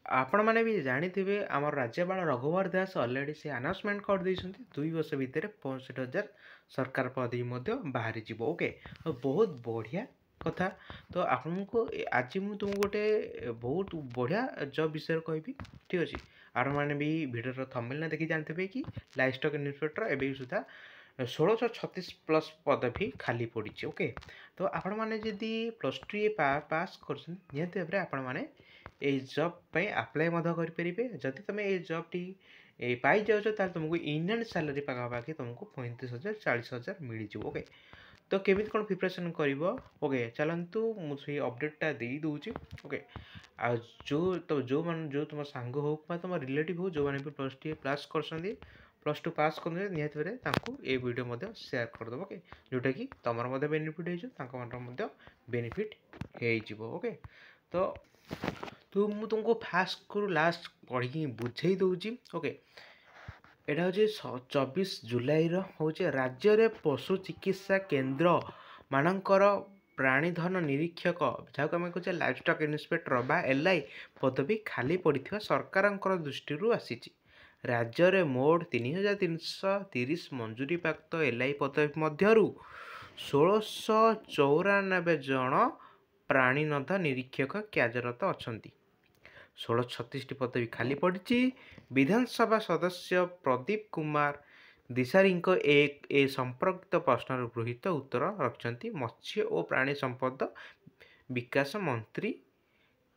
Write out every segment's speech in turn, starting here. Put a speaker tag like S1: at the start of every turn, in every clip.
S1: आपण मैंने भी जानी आम राज्यपाल रघुवर दास अलरेडी से अनाउंसमेंट कर देइछन्ति 2 वर्ष भितर 65,000 सरकार पदवी बाहरी जीव ओके। तो बहुत बढ़िया कथा। तो आपको आज मुझे तुमको गोटे बहुत बढ़िया जॉब विषय कहबी ठीक अच्छे। आर मैंने भी भिडियो थंबनेल देखी जानते कि लाइवस्टॉक इन्स्पेक्टर एवं सुधा 1636 प्लस पदवी खाली पड़ी ओके। तो आपण मैंने जदि प्लस टू पास कर निहत भाव आपण मैंने ये जॉब पे अप्लाई करेंगे। जदि तुम ये जॉब टी पाई जाऊँ ताल तुमको इंडियन सैलरी पाखापाखि तुमको 35,000 40,000 मिल जाए ओके। तो केमी कौन प्रिपरेसन कर ओके चलतु मुझे अपडेटा दे दूँगी ओके। आ जो मन जो तुम सांग हो तुम रिलेटिव हो जो मैंने भी प्लस टू पास कर प्लस टू पास कर निहत भाव ये वीडियो सेयार करदेव ओके। जोटा कि तुम बेनिफिट हो बेनिफिट हो ओके। तो मुझे तुमको फास्ट करू लास्ट पढ़ी बुझे दूची ओके। यहाँ हूँ 24 जुलाई हूँ राज्य में पशु चिकित्सा केन्द्र मानकर प्राणीधन निरीक्षक जहाँ आम कहे लाइवस्टॉक इन्स्पेक्टर बा एलआई पदवी खाली पड़ा सरकार दृष्टि आसी। राज्य में मोट 3,330 मंजूरी प्राप्त एलआई पदवी मध्यरु 1,694 जन प्राणीनद निरीक्षक कार्यरत अच्छा। 1636 पदवी खाली पड़ी। विधानसभा सदस्य प्रदीप कुमार दिशारी ए संपर्कित प्रश्न गृहीत उत्तर रखिंट मत्स्य और प्राणी संपद विकास मंत्री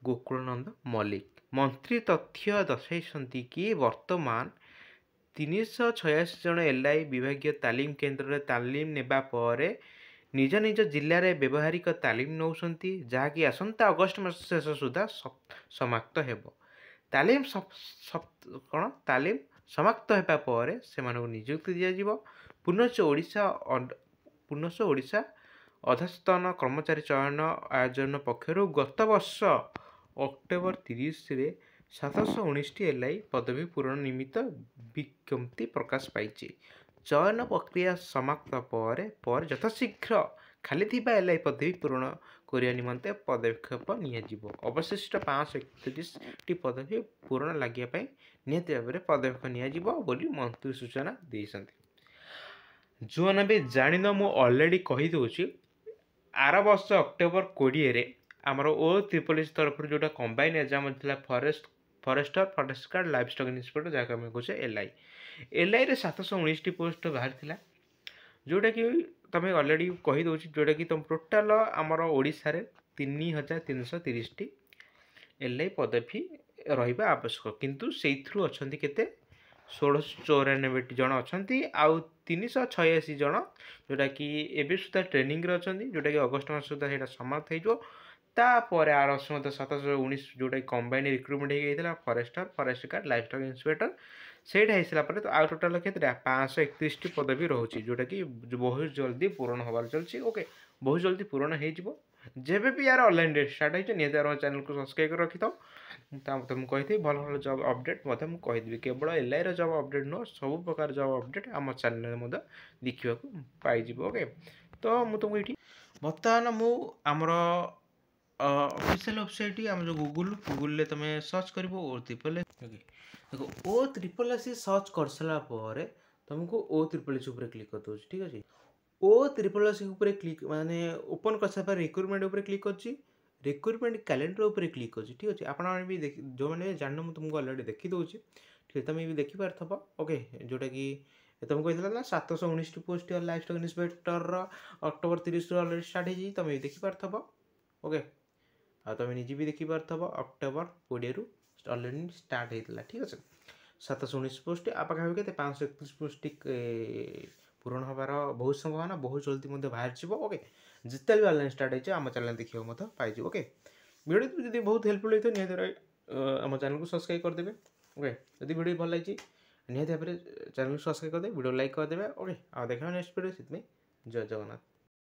S1: गोकुलनंद मल्लिक। मंत्री तथ्य दर्शाई कि वर्तमान 386 जन एलआई विभाग तालीम केन्द्र में तालीम नेबा परे निज निज जिले में व्यवहारिक तालीम नौकरी जहाँकि आसंता अगस्ट मास शेष सुधा समाप्त हेबो। तालीम कौन तालीम समाप्त होगा पर से नियुक्ति दिज्व। पुनश्च ओडिशा अधस्तन कर्मचारी चयन आयोजन पक्षर गत वर्ष अक्टोबर 30 रे 719 एलआई पदवी पूरण निमित्त विज्ञप्ति प्रकाश पाई। चयन प्रक्रिया समाप्त पर यथाशीघ्र खाली थिबा एलआई पदवी पूरण करने निमंते पदक्षेप नियाजिवो। अवशिष्ट 531 पदवी पूरण लगे निहत भाव में पदक्षेप नियाजिवो बोली मंत्री सूचना देइछन्ति। जो मैंने भी जान मु ऑलरेडी कही दूची आर वर्ष अक्टोबर 20 रे आमर ओ ट्रिपल एस तरफ जोटा कंबाइन एग्जाम था forester forest guard livestock inspector जहाँ आम कहे एलआई एलआई रे 719 पोस्ट बाहर थिला जोटा कि तुम ऑलरेडी कही दूची जोटा कि तुम टोटाल आमर ओडिशा रे 3,330 एलआई पदवी रहा आवश्यक किंतु से अच्छा केते 1,694 जन अच्छा आउ 386 जन जोटा कि एवं सुधा ट्रेनिंग अच्छा जोटा कि अगस्ट मास सुधा समाप्त हो तापर आर 719 जोटा कंबाइन रिक्रुटमेंट होता forester forest guard livestock inspector सेटा हो सारापर तो आउ टोटाल के 531 पदवी रोचे जोटा कि बहुत जल्दी पूरण होबार चलती ओके। बहुत जल्दी पूरण हो जेबे भी यार ऑनलाइन डेट स्टार्ट होती निहत चैनल को सब्सक्राइब कर रखी तुमको कही भल भल जॉब अपडेट कहीदेवी केवल एलआई जॉब अपडेट नुह सब प्रकार जॉब अपडेट आम चैनल देखा पाई ओके। तो मुझे तुमको ये बर्तमान मुझर ऑफिशियल वेबसाइट आम जो गूगल तुम सर्च कर ओ ट्रिपल एस ओके। देखो ओ ट्रिपल एस सर्च कर सारापर तुमको ओ ट्रिपल एस क्लिक कर दूसरी ठीक अच्छे। ओ ट्रिपल एस क्लिक माने ओपन कर सारा रिक्रुटमेंट क्लिक कर रिक्रुटमेंट कैलेंडर क्लिक कर ठीक अच्छे। आप जो मैंने जान मुझे तुमको अलरेडी देखी दूसरी ठीक तुम भी देखिपार ओके। जोटा कि तुम कही ना 719 post livestock inspector October 30 already start हो तुम भी देखिपार ओके। आ तुम निजे भी देखिपार अक्टोबर 20 रु अलरेडी स्टार्ट होता ठीक अच्छे। 719 पोस्ट आपाखे के 531 पोस्ट पूरण हबार बहुत संभावना बहुत जल्दी बाहर ओके। जिते भी ऑनलाइन स्टार्ट होम चैनल देखा पाई ओके। वीडियो जब बहुत हेल्पफुल होता है निहत आम चैनल को सब्सक्राइब करदे ओके। जब वीडियो भल लगी निहत भाव में चैनल को सब्सक्राइब करदे वीडियो लाइक करदे ओके। आ देखा नेक्स्ट वीडियो से जय जगन्नाथ।